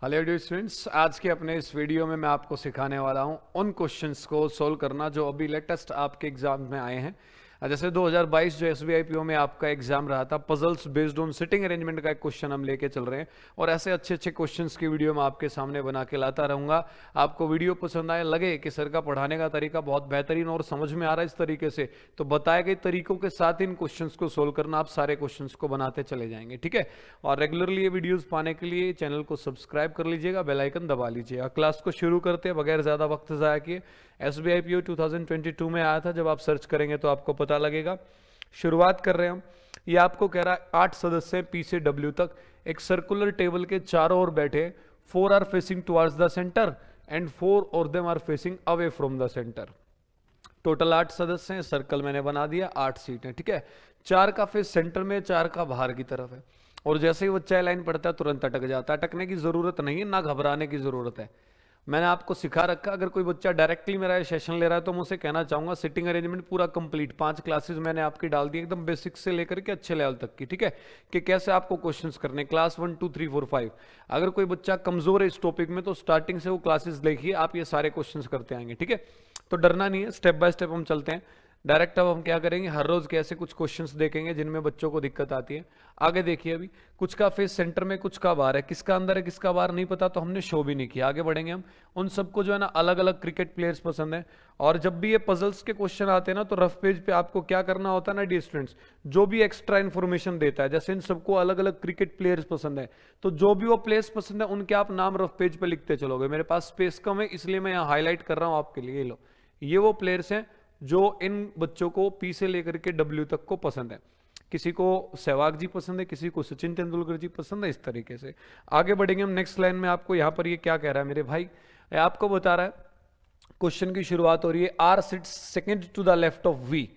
Hello dear students, आज के अपने इस वीडियो में मैं आपको सिखाने वाला हूं उन क्वेश्चंस को सोल्व करना जो अभी लेटेस्ट आपके एग्जाम में आए हैं। जैसे 2022 जो एसबीआई पीओ में आपका एग्जाम रहा था, puzzles based on sitting arrangement का एक क्वेश्चन हम लेके चल रहे हैं और ऐसे अच्छे अच्छे क्वेश्चंस की वीडियो मैं आपके सामने बना के लाता रहूंगा। आपको वीडियो पसंद आए, लगे कि सर का पढ़ाने का तरीका बहुत बेहतरीन और समझ में आ रहा है इस तरीके से, तो बताए गए तरीकों के साथ इन क्वेश्चंस को सोल्व करना, आप सारे क्वेश्चंस को बनाते चले जाएंगे। ठीक है, और रेगुलरली ये वीडियोस पाने के लिए चैनल को सब्सक्राइब कर लीजिएगा, बेल आइकन दबा लीजिएगा। क्लास को शुरू करते हैं बगैर ज़्यादा वक्त ज़ाया किए। एसबीआई पीओ 2022 में आया था, जब आप सर्च करेंगे तो आपको पता लगेगा। शुरुआत कर रहे हैं हम। ये आपको कह रहा है 8 सदस्य पी से डब्ल्यू तक एक सर्कुलर टेबल के चारों ओर बैठे, 4 are facing towards the centre and 4 और them are facing away from the centre. Total 8 सदस्य हैं, सर्कल मैंने बना दिया, 8 सीट है। ठीक है, 4 का फेस सेंटर में, 4 का बाहर की तरफ है। और जैसे ही बच्चा लाइन पढ़ता है तुरंत अटक जाता है। अटकने की जरूरत नहीं है, ना घबराने की जरूरत है। मैंने आपको सिखा रखा, अगर कोई बच्चा डायरेक्टली मेरा सेशन ले रहा है तो मैं उसे कहना चाहूंगा सिटिंग अरेंजमेंट पूरा कंप्लीट 5 क्लासेस मैंने आपकी डाल दी, एकदम बेसिक से लेकर के अच्छे लेवल तक की। ठीक है, कि कैसे आपको क्वेश्चंस करने, क्लास 1 2 3 4 5। अगर कोई बच्चा कमजोर है इस टॉपिक में तो स्टार्टिंग से वो क्लासेस देखिए, आप ये सारे क्वेश्चंस करते आएंगे। ठीक है, तो डरना नहीं है, स्टेप बाय स्टेप हम चलते हैं। डायरेक्ट अब हम क्या करेंगे, हर रोज कैसे कुछ क्वेश्चंस देखेंगे जिनमें बच्चों को दिक्कत आती है। आगे देखिए, अभी कुछ का फेस सेंटर में, कुछ का बाहर है, किसका अंदर है किसका बाहर नहीं पता तो हमने शो भी नहीं किया। आगे बढ़ेंगे हम। उन सबको जो है ना अलग अलग क्रिकेट प्लेयर्स पसंद है। और जब भी ये पजल्स के क्वेश्चन आते हैं ना, तो रफ पेज पे आपको क्या करना होता है ना डियर स्टूडेंट्स, जो भी एक्स्ट्रा इन्फॉर्मेशन देता है, जैसे इन सबको अलग अलग क्रिकेट प्लेयर्स पसंद है, तो जो भी वो प्लेयर्स पसंद है उनके आप नाम रफ पेज पे लिखते चलोगे। मेरे पास स्पेस कम है इसलिए मैं यहाँ हाईलाइट कर रहा हूँ आपके लिए। लो, ये वो प्लेयर्स हैं जो इन बच्चों को पी से लेकर के डब्ल्यू तक को पसंद है। किसी को सहवाग जी पसंद है, किसी को सचिन तेंदुलकर जी पसंद है, इस तरीके से आगे बढ़ेंगे हम। नेक्स्ट लाइन में आपको यहाँ पर ये क्या कह रहा है मेरे भाई, आपको बता रहा है, क्वेश्चन की शुरुआत हो रही है, R sits second to the left of V.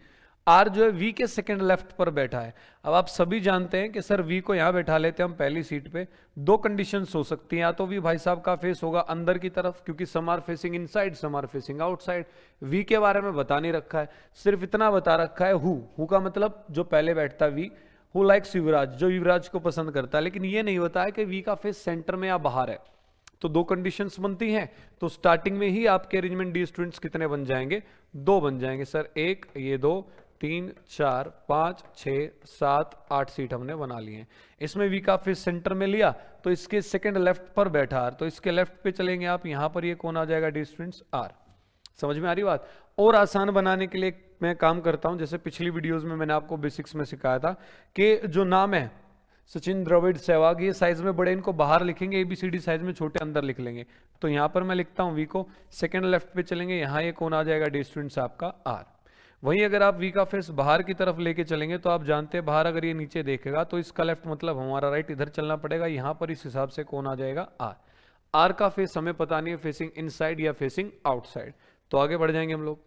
R जो है वी के सेकंड लेफ्ट पर बैठा है। अब आप सभी जानते हैं कि सर वी को यहां बैठा लेते हैं हम पहली सीट पे। दो कंडीशंस हो सकती हैं, या तो वी भाई साहब का फेस होगा अंदर की तरफ, क्योंकि some are facing inside, some are facing outside. V के बारे में बता नहीं रखा है, सिर्फ इतना बता रखा है हु का मतलब जो पहले बैठता है वी, हु लाइक्स युवराज, जो युवराज को पसंद करता है। लेकिन ये नहीं बताया कि वी का फेस सेंटर में या बाहर है। तो दो कंडीशंस बनती हैं, तो स्टार्टिंग में ही आपके अरेंजमेंट डी स्टूडेंट्स कितने बन जाएंगे, 2 बन जाएंगे सर। एक, ये 2, 3 4 5 6 7 8 सीट हमने बना ली हैं। इसमें वी का फेस सेंटर में लिया तो इसके सेकंड लेफ्ट पर बैठा आर, तो इसके लेफ्ट पे चलेंगे आप, यहां पर ये कौन आ जाएगा डी स्टूडेंट्स, आर। समझ में आ रही बात। और आसान बनाने के लिए मैं काम करता हूं, जैसे पिछली वीडियोस में मैंने आपको बेसिक्स में सिखाया था कि जो नाम है सचिन, द्रविड़, सहवाग, ये साइज में बड़े, इनको बाहर लिखेंगे, एबीसीडी साइज में छोटे अंदर लिख लेंगे। तो यहां पर मैं लिखता हूं वी को, सेकंड लेफ्ट पे चलेंगे, यहां ये कौन आ जाएगा डी स्टूडेंट्स आपका, आर। वहीं अगर आप वी का फेस बाहर की तरफ लेके चलेंगे तो आप जानते हैं बाहर अगर ये नीचे देखेगा तो इसका लेफ्ट मतलब हमारा राइट, इधर चलना पड़ेगा, यहां पर इस हिसाब से कौन आ जाएगा, आर। आर का फेस हमें पता नहीं है फेसिंग इनसाइड या फेसिंग आउटसाइड, तो आगे बढ़ जाएंगे हम लोग।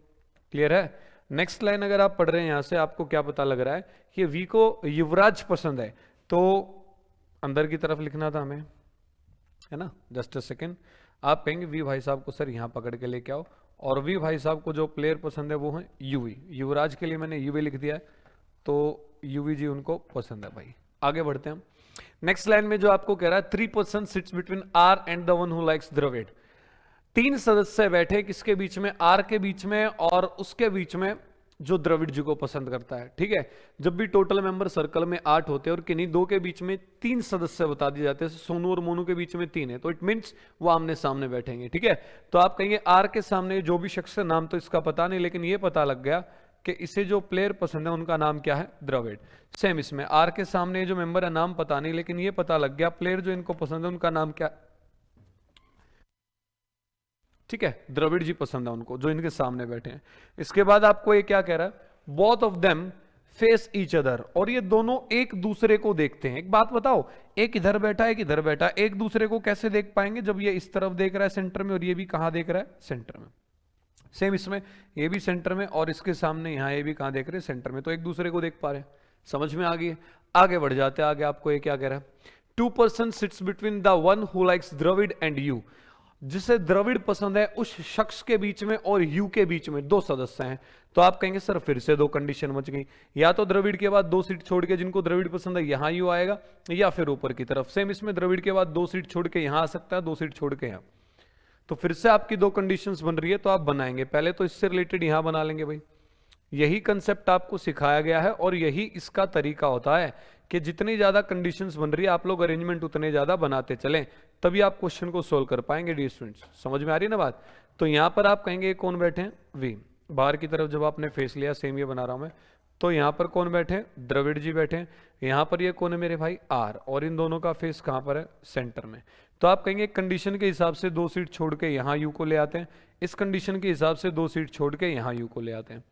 क्लियर है। नेक्स्ट लाइन अगर आप पढ़ रहे हैं यहां से, आपको क्या पता लग रहा है कि वी को युवराज पसंद है, तो अंदर की तरफ लिखना था हमें, है ना। जस्ट अ सेकेंड, आप कहेंगे वी भाई साहब को सर यहां पकड़ के लेके आओ, और वी भाई साहब को जो प्लेयर पसंद है वो है यूवी। युवराज के लिए मैंने यूवी लिख दिया है, तो यूवी जी उनको पसंद है भाई। आगे बढ़ते हैं हम। नेक्स्ट लाइन में जो आपको कह रहा है 3 person sits between R and the one who likes Dravid. 3 सदस्य बैठे किसके बीच में, आर के बीच में और उसके बीच में जो द्रविड़ जी को पसंद करता है। ठीक है, जब भी टोटल मेंबर सर्कल में 8 होते हैं और किन्हीं 2 के बीच में 3 सदस्य बता दिए जाते हैं, सोनू और मोनू के बीच में 3 है, तो इट मींस वो आमने सामने बैठेंगे। ठीक है, तो आप कहेंगे आर के सामने जो भी शख्स है, नाम तो इसका पता नहीं, लेकिन ये पता लग गया कि इसे जो प्लेयर पसंद है उनका नाम क्या है, द्रविड़। सेम इसमें आर के सामने जो मेंबर है नाम पता नहीं, लेकिन ये पता लग गया प्लेयर जो इनको पसंद है उनका नाम क्या। ठीक है, द्रविड़ जी पसंद है उनको जो इनके सामने बैठे हैं। इसके बाद आपको ये क्या कह रहा है, both of them face each other, और ये दोनों एक दूसरे को देखते हैं। एक बात बताओ, एक इधर बैठा है एक इधर बैठा है, एक दूसरे को कैसे देख पाएंगे जब ये इस तरफ देख रहा है सेंटर में और ये भी कहां देख रहा है, सेंटर में। सेम इसमें ये भी सेंटर में और इसके सामने यहां ये भी कहां देख रहे हैं, सेंटर में, तो एक दूसरे को देख पा रहे हैं। समझ में आ गई। आगे बढ़ जाते हैं। आगे आपको ये क्या कह रहा है, 2 person sits between the one who likes Dravid and U. जिसे द्रविड़ पसंद है उस शख्स के बीच में और यू के बीच में दो सदस्य हैं, तो आप कहेंगे सर फिर से दो कंडीशन बच गई, या तो द्रविड़ के बाद दो सीट छोड़ के जिनको द्रविड़ पसंद है यहां यू आएगा, या फिर ऊपर की तरफ। सेम इसमें द्रविड़ के बाद दो सीट छोड़ के यहां आ सकता है, दो सीट छोड़ के यहां। तो फिर से आपकी दो कंडीशंस बन रही है, तो आप बनाएंगे। पहले तो इससे रिलेटेड यहां बना लेंगे भाई, यही कंसेप्ट आपको सिखाया गया है और यही इसका तरीका होता है कि जितनी ज्यादा कंडीशंस बन रही है आप लोग अरेंजमेंट उतने ज्यादा बनाते चलें, तभी आप क्वेश्चन को सोल्व कर पाएंगे डियर स्टूडेंट्स। समझ में आ रही है ना बात? तो यहां पर आप कहेंगे कौन बैठे हैं, वी। बाहर की तरफ जब आपने फेस लिया, सेम ये बना रहा हूं मैं, तो यहां पर कौन बैठे हैं, द्रविड़ जी बैठे हैं। यहां पर ये कौन है मेरे भाई, आर, और इन दोनों का फेस कहां पर है, सेंटर में। तो आप कहेंगे कंडीशन के हिसाब से दो सीट छोड़ के यहां यू को ले आते हैं, इस कंडीशन के हिसाब से दो सीट छोड़ के यहां यू को ले आते हैं।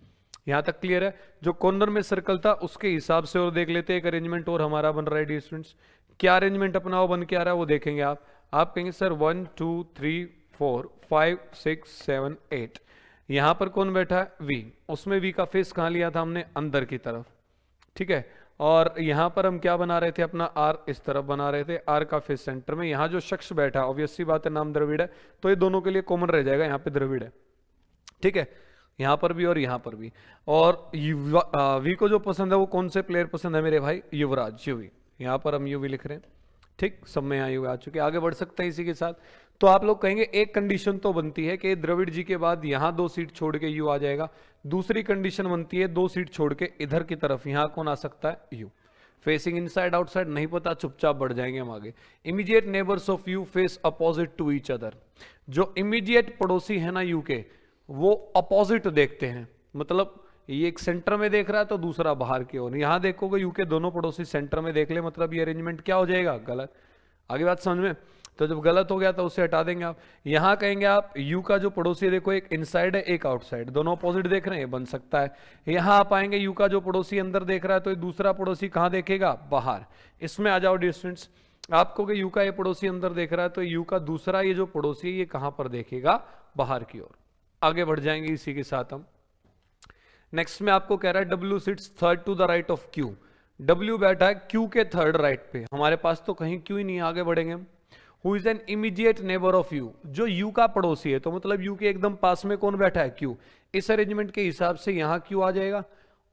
यहां तक क्लियर है? जो कॉर्नर में सर्कल था उसके हिसाब से और देख लेते हैं एक अरेंजमेंट और हमारा बन रहा है डियर स्टूडेंट्स। क्या अरेंजमेंट अपना वो बन के आ रहा है वो देखेंगे आप कहेंगे सर 1 2 3 4 5 6 7 8। यहां पर कौन बैठा है, वी। उसमें वी का फेस कहां लिया था हमने, अंदर की तरफ, ठीक है। और यहां पर हम क्या बना रहे थे, अपना आर इस तरफ बना रहे थे, आर का फेस सेंटर में। यहां जो शख्स बैठा, ऑब्वियस सी बात है नाम द्रविड़ है, तो ये दोनों के लिए कॉमन रह जाएगा, यहाँ पे द्रविड़ है, ठीक है। यहां पर भी और यहां पर भी। और वी को जो पसंद है वो कौन से प्लेयर पसंद है मेरे भाई, युवराज, यूवी। यहां पर हम यूवी लिख रहे हैं, ठीक। सब में यहाँ यूवी आ चुके, आगे बढ़ सकते हैं इसी के साथ। तो आप लोग कहेंगे एक कंडीशन तो बनती है कि द्रविड़ जी के बाद यहां दो सीट छोड़ के यू आ जाएगा। दूसरी कंडीशन बनती है दो सीट छोड़ के इधर की तरफ यहां कौन आ सकता है, यू। फेसिंग इनसाइड आउटसाइड नहीं पता, चुपचाप बढ़ जाएंगे हम आगे। Immediate neighbours of U face opposite to each other. जो इमीडिएट पड़ोसी है ना यू के, वो अपोजिट देखते हैं, मतलब ये एक सेंटर में देख रहा है तो दूसरा बाहर की ओर। यहां देखोगे यू के दोनों पड़ोसी सेंटर में देख ले, मतलब ये अरेंजमेंट क्या हो जाएगा, गलत। आगे बात समझ में? तो जब गलत हो गया तो उसे हटा देंगे आप। यहां कहेंगे आप यू का जो पड़ोसी है, देखो एक इनसाइड है एक आउटसाइड, दोनों अपोजिट देख रहे हैं, बन सकता है। यहां आप आएंगे यू का जो पड़ोसी अंदर देख रहा है, तो ये दूसरा पड़ोसी कहां देखेगा, बाहर। इसमें आ जाओ डिस्टेंस, आपको कि यू का ये पड़ोसी अंदर देख रहा है, तो यू का दूसरा ये जो पड़ोसी है ये कहां पर देखेगा, बाहर की ओर। आगे बढ़ जाएंगे इसी के साथ हम। नेक्स्ट में आपको कह रहा है W sits third to the right of Q. W बैठा है क्यू के थर्ड राइट पे, हमारे पास तो कहीं क्यू ही नहीं है, आगे बढ़ेंगे हम। Who is an immediate neighbour of you, जो यू का पड़ोसी है, तो मतलब यू के एकदम पास में कौन बैठा है, क्यू। इस अरेंजमेंट के हिसाब से यहां क्यू आ जाएगा,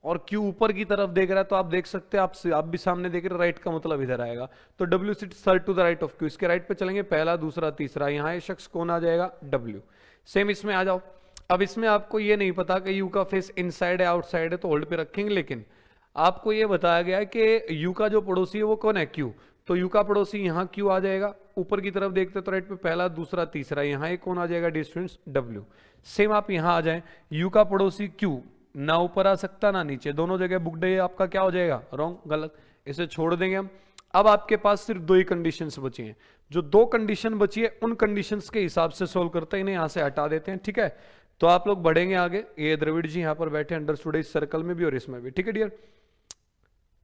और क्यू ऊपर की तरफ देख रहा है, तो आप देख सकते हैं, आप भी सामने देख रहे हैं, राइट का मतलब इधर आएगा। तो W sits third to the right of Q, इसके राइट पे चलेंगे, पहला दूसरा तीसरा, यहां ये शख्स कौन आ जाएगा, डब्ल्यू। सेम इसमें आ जाओ। अब इसमें आपको ये नहीं पता कि यू का फेस इनसाइड है आउटसाइड है, तो होल्ड पे रखेंगे, लेकिन आपको ये बताया गया है कि यू का जो पड़ोसी है वो कौन है, क्यू। तो यू का पड़ोसी यहाँ क्यू आ जाएगा, ऊपर की तरफ देखते तो राइट पे पहला दूसरा तीसरा, यहाँ एक कौन आ जाएगा डिस्टेंस, डब्ल्यू। सेम आप यहाँ आ जाए, यू का पड़ोसी क्यू ना ऊपर आ सकता ना नीचे, दोनों जगह बुक डे आपका क्या हो जाएगा, रॉन्ग, गलत। इसे छोड़ देंगे हम। अब आपके पास सिर्फ दो ही कंडीशंस बची हैं, जो दो कंडीशन बची है उन कंडीशंस के हिसाब से सोल्व करते हैं, इन्हें यहाँ से हटा देते हैं, ठीक है। तो आप लोग बढ़ेंगे आगे। ये द्रविड़ जी यहाँ पर बैठे, अंडरस्टूड इस सर्कल में भी और इसमें भी, ठीक है डियर।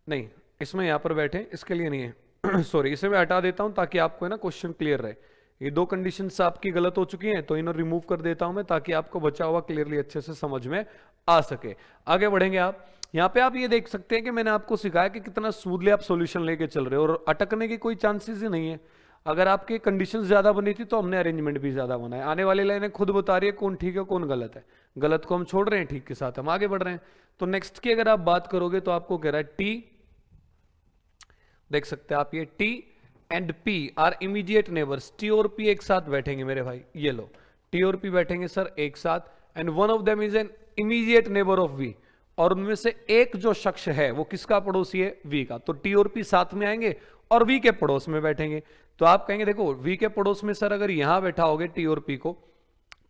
नहीं, इसमें यहाँ पर बैठे, इसके लिए नहीं है सॉरी, इसे मैं हटा देता हूं ताकि आपको है ना क्वेश्चन क्लियर रहे। ये दो कंडीशंस आपकी गलत हो चुकी हैं, तो इन्हें रिमूव कर देता हूं मैं, ताकि आपको बचा हुआ क्लियरली अच्छे से समझ में आ सके। आगे बढ़ेंगे आप। यहाँ पे आप ये देख सकते हैं कि मैंने आपको सिखाया कि कितना स्मूथली आप सॉल्यूशन लेके चल रहे हो, और अटकने की कोई चांसेस ही नहीं है। अगर आपकी कंडीशंस ज्यादा बनी थी तो हमने अरेंजमेंट भी ज्यादा बनाया। आने वाली लाइनें खुद बता रही है कौन ठीक है कौन गलत है, गलत को हम छोड़ रहे हैं, ठीक के साथ हम आगे बढ़ रहे हैं। तो नेक्स्ट की अगर आप बात करोगे तो आपको कह रहा है टी, देख सकते हैं आप, ये T and P are immediate neighbours. T और पी एक साथ बैठेंगे मेरे भाई, ये लो, टी और पी बैठेंगे सर एक साथ, and one of them is an immediate neighbour of V. और उनमें से एक जो शख्स है वो किसका पड़ोसी है, वी का। तो टी और पी साथ में आएंगे और वी के पड़ोस में बैठेंगे। तो आप कहेंगे देखो वी के पड़ोस में सर अगर यहां बैठा होगे टी और पी को,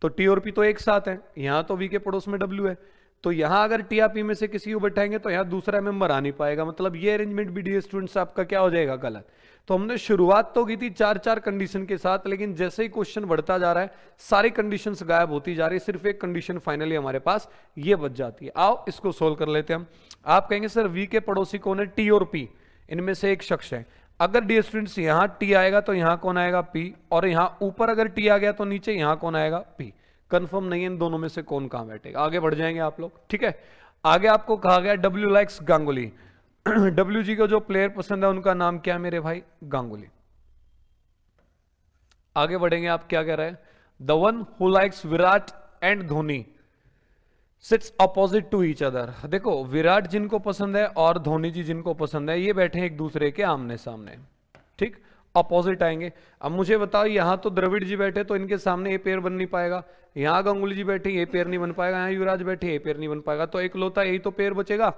तो टी और पी तो एक साथ है, यहां तो वी के पड़ोस में डब्ल्यू है, तो यहां अगर टी या पी में से किसी को बैठाएंगे तो यहां दूसरा मेंबर आ नहीं पाएगा, मतलब ये अरेंजमेंट भी डी स्टूडेंट्स आपका क्या हो जाएगा, गलत। तो हमने शुरुआत तो की थी चार चार कंडीशन के साथ, लेकिन जैसे ही क्वेश्चन बढ़ता जा रहा है सारी कंडीशंस गायब होती जा रही है, सिर्फ एक कंडीशन फाइनली हमारे पास ये बच जाती है। आओ इसको सोल्व कर लेते हैं हम। आप कहेंगे सर वी के पड़ोसी कौन है, टी और पी, इनमें से एक शख्स है। अगर डी स्टूडेंट्स यहां टी आएगा तो यहां कौन आएगा, पी, और यहां ऊपर अगर टी आ गया तो नीचे यहां कौन आएगा, पी। कंफर्म नहीं है इन दोनों में से कौन कहां बैठेगा, आगे बढ़ जाएंगे आप लोग, ठीक है। आगे आपको कहा गया W likes Ganguly. W G को जो प्लेयर पसंद है उनका नाम क्या है मेरे भाई, गांगुली। आगे बढ़ेंगे आप, क्या कह रहे हैं, the one who likes Virat and Dhoni sits opposite to each other. देखो विराट जिनको पसंद है और धोनी जी जिनको पसंद है, ये बैठे हैं एक दूसरे के आमने सामने, ठीक, अपोजिट आएंगे। अब मुझे बताओ, यहां तो द्रविड़ जी बैठे तो इनके सामने ये पेयर बन नहीं पाएगा, यहां गांगुली जी बैठे ये पेयर नहीं बन पाएगा, यहां युवराज बैठे ये पेयर नहीं बन पाएगा, तो एक लौता यही तो पेयर बचेगा।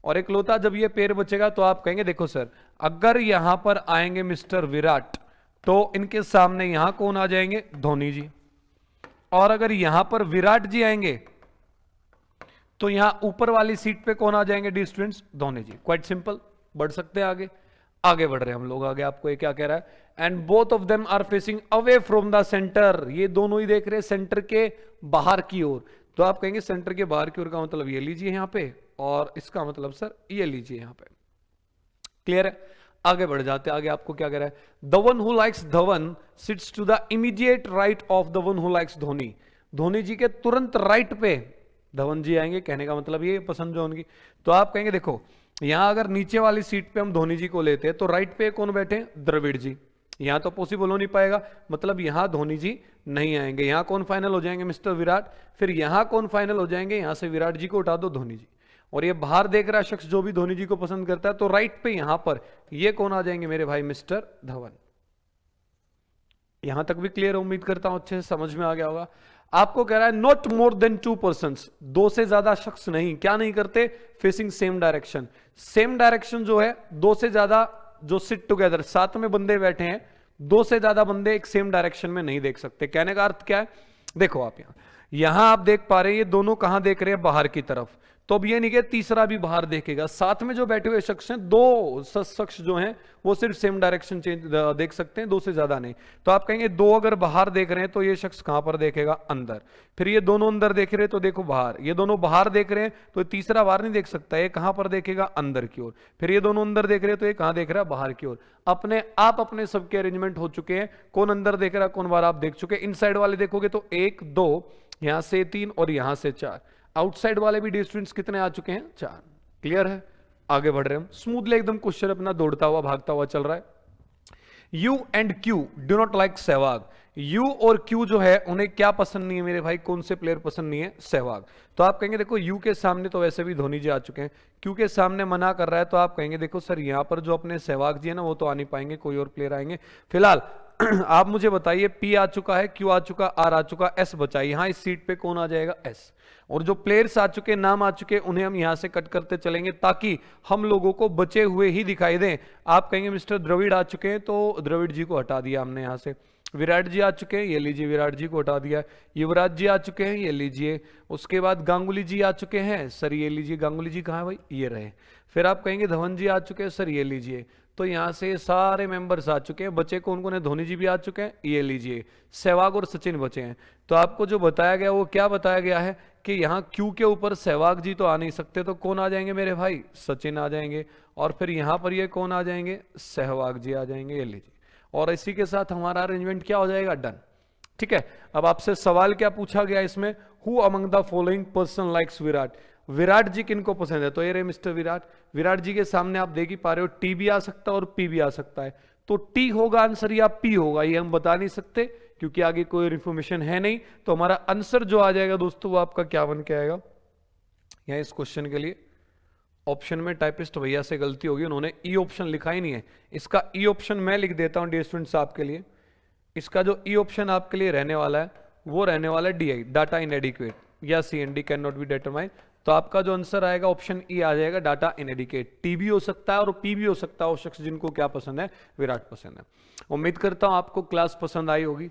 और एक लौता जब ये पेयर बचेगा तो आप कहेंगे देखो सर, अगर यहां पर आएंगे मिस्टर विराट तो इनके सामने यहां कौन आ जाएंगे, धोनी जी। और अगर यहां पर विराट जी आएंगे तो यहां ऊपर वाली सीट पे कौन आ जाएंगे डी स्टूडेंट्स, धोनी जी। क्वाइट सिंपल, बढ़ सकते हैं आगे, आगे बढ़ रहे हैं हम लोग आगे। आपको ये क्या कह रहा है, and both of them are facing away from the centre, ये दोनों ही देख रहे हैं सेंटर के बाहर की ओर। तो आप कहेंगे सेंटर के बाहर की ओर का मतलब ये लीजिए यहां पे, और इसका मतलब सर ये लीजिए यहां पे। क्लियर है, आगे बढ़ जाते हैं। आगे आपको क्या कह रहा है, the one who likes Dhawan sits to the immediate right of the one who likes Dhoni, Dhoni ji के तुरंत राइट पे धवन जी आएंगे, कहने का मतलब ये पसंद जो उनकी। तो आप कहेंगे देखो यहां अगर नीचे वाली सीट पे हम धोनी जी को लेते हैं तो राइट पे कौन बैठे, द्रविड़ जी, यहां तो पॉसिबल हो नहीं पाएगा, मतलब यहां धोनी जी नहीं आएंगे, यहां कौन फाइनल हो जाएंगे, मिस्टर विराट। फिर यहां कौन फाइनल हो जाएंगे, यहां से विराट जी को उठा दो, धोनी जी। और ये बाहर देख रहा शख्स जो भी धोनी जी को पसंद करता है, तो राइट पे यहां पर ये कौन आ जाएंगे मेरे भाई, मिस्टर धवन। यहां तक भी क्लियर, उम्मीद करता हूं अच्छे से समझ में आ गया होगा। आपको कह रहा है नॉट मोर देन 2 पर्संस, दो से ज्यादा शख्स नहीं, क्या नहीं करते, facing same direction. Same direction जो है, दो से ज्यादा जो सिट टुगेदर, साथ में बंदे बैठे हैं, दो से ज्यादा बंदे एक सेम डायरेक्शन में नहीं देख सकते। कहने का अर्थ क्या है, देखो आप यहां आप देख पा रहे हैं ये दोनों कहां देख रहे हैं, बाहर की तरफ। तो अब ये नहीं कि तीसरा भी बाहर देखेगा, साथ में जो बैठे हुए शख्स हैं, दो शख्स जो हैं वो सिर्फ सेम डायरेक्शन चेंज देख सकते हैं, दो से ज्यादा नहीं। तो आप कहेंगे दो अगर बाहर देख रहे हैं तो ये शख्स कहां पर देखेगा, अंदर। फिर ये दोनों अंदर देख रहे हैं तो देखो बाहर, ये दोनों बाहर देख रहे हैं तो तीसरा बाहर नहीं देख सकता, ये कहां पर देखेगा, अंदर की ओर। फिर ये दोनों अंदर देख रहे हैं तो ये कहां देख रहा है, बाहर की ओर। अपने आप अपने सबके अरेंजमेंट हो चुके हैं, कौन अंदर देख रहा है कौन बाहर, आप देख चुके। इन साइड वाले देखोगे तो 1 2, यहां से 3 और यहां से 4। आउटसाइड वाले भी डिस्टेंस कितने आ चुके हैं, 4। क्लियर है, आगे बढ़ रहे हैं हम स्मूथली, एकदम क्वेश्चन अपना दौड़ता हुआ भागता हुआ चल रहा है। You and Q do not like Sehwag, you और क्यू जो है उन्हें क्या पसंद नहीं है मेरे भाई, कौन से प्लेयर पसंद नहीं है, सहवाग। तो आप कहेंगे देखो यू के सामने तो वैसे भी धोनी जी आ चुके हैं, क्यू के सामने मना कर रहा है, तो आप कहेंगे देखो सर यहां पर जो अपने सहवाग जी है ना वो तो आ नहीं पाएंगे, कोई और प्लेयर आएंगे। फिलहाल आप मुझे बताइए, पी आ चुका है, क्यू आ चुका, आर आ चुका, एस बचा, यहां इस सीट पे कौन आ जाएगा, एस। और जो प्लेयर्स आ चुके, नाम आ चुके, उन्हें हम यहां से कट करते चलेंगे ताकि हम लोगों को बचे हुए ही दिखाई दें। आप कहेंगे मिस्टर द्रविड़ आ चुके हैं, तो द्रविड़ जी को हटा दिया हमने यहां से। विराट जी आ चुके हैं, ये लीजिए विराट जी को हटा दिया। युवराज जी आ चुके हैं, ये लीजिए। उसके बाद गांगुली जी आ चुके हैं, सर ये लीजिए। गांगुली जी कहाँ है भाई, ये रहे। फिर आप कहेंगे धवन जी आ चुके हैं, सर ये लीजिए। तो यहां से सारे मेंबर्स आ चुके हैं, बचे कौन कौन है, धोनी जी भी आ चुके हैं, ये लीजिए। सहवाग और सचिन बचे हैं। तो आपको जो बताया गया वो क्या बताया गया है कि यहाँ क्यू के ऊपर सहवाग जी तो आ नहीं सकते, तो कौन आ जाएंगे मेरे भाई, सचिन आ जाएंगे। और फिर यहां पर ये कौन आ जाएंगे, सहवाग जी आ जाएंगे, ये लीजिए। और इसी के साथ हमारा अरेंजमेंट क्या हो जाएगा, डन। ठीक है, अब आपसे सवाल क्या पूछा गया इसमें, who among the following person likes Virat, Virat ji किनको पसंद है, तो ये रहे मिस्टर विराट। विराट जी के सामने आप देख ही पा रहे हो, टी भी आ सकता है और पी भी आ सकता है। तो टी होगा आंसर या पी होगा, ये हम बता नहीं सकते क्योंकि आगे कोई इन्फॉर्मेशन है नहीं। तो हमारा आंसर जो आ जाएगा दोस्तों वो आपका क्या बन के आएगा, यहां इस क्वेश्चन के लिए ऑप्शन में टाइपिस्ट भैया से गलती होगी, उन्होंने ई ऑप्शन लिखा ही नहीं है। इसका ई ऑप्शन मैं लिख देता हूं डियर स्टूडेंट्स आपके लिए। इसका जो ई ऑप्शन आपके लिए रहने वाला है वो रहने वाला है DI, डाटा इनएडिक्वेट, या CND can not be determine. तो आपका जो आंसर आएगा ऑप्शन ई आ जाएगा, डाटा इनएडिक्वेट। टी भी हो सकता है और पी भी हो सकता है, वो शख्स जिनको क्या पसंद है, विराट पसंद है। उम्मीद करता हूं आपको क्लास पसंद आई होगी।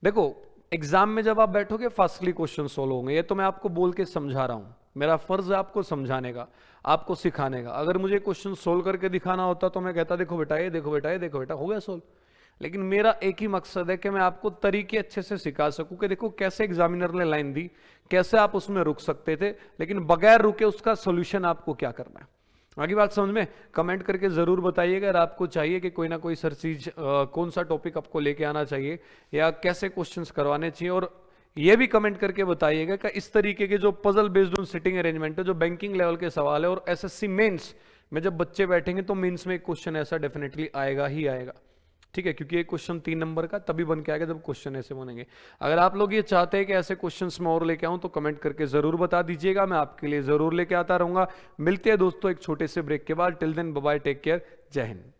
देखो एग्जाम में जब आप बैठोगे फास्टली क्वेश्चन सोल्व होंगे, ये तो मैं आपको बोल के समझा रहा हूं, मेरा फर्ज है आपको समझाने का, आपको सिखाने का। अगर मुझे क्वेश्चन सोल्व करके दिखाना होता तो मैं कहता देखो बेटा ये, देखो बेटा ये, देखो बेटा, हो गया सोल्व। लेकिन मेरा एक ही मकसद है कि मैं आपको तरीके अच्छे से सिखा सकूं कि देखो कैसे एग्जामिनर ने लाइन दी, कैसे आप उसमें रुक सकते थे, लेकिन बगैर रुके उसका सोल्यूशन आपको क्या करना है। आगे बात समझ में, कमेंट करके जरूर बताइएगा। अगर आपको चाहिए कि कोई ना कोई सर चीज कौन सा टॉपिक आपको लेके आना चाहिए या कैसे क्वेश्चंस करवाने चाहिए, और ये भी कमेंट करके बताइएगा कि इस तरीके के जो puzzle based on sitting arrangement है, जो बैंकिंग लेवल के सवाल है, और SSC मेंस में जब बच्चे बैठेंगे तो मेंस में एक क्वेश्चन ऐसा डेफिनेटली आएगा ही आएगा। ठीक है, क्योंकि एक क्वेश्चन 3 नंबर का तभी बन के आएगा जब क्वेश्चन ऐसे बनेंगे। अगर आप लोग ये चाहते हैं कि ऐसे क्वेश्चंस मैं और लेके आऊं तो कमेंट करके जरूर बता दीजिएगा, मैं आपके लिए जरूर लेके आता रहूंगा। मिलते हैं दोस्तों एक छोटे से ब्रेक के बाद। Till then bye bye, take care, Jai Hind.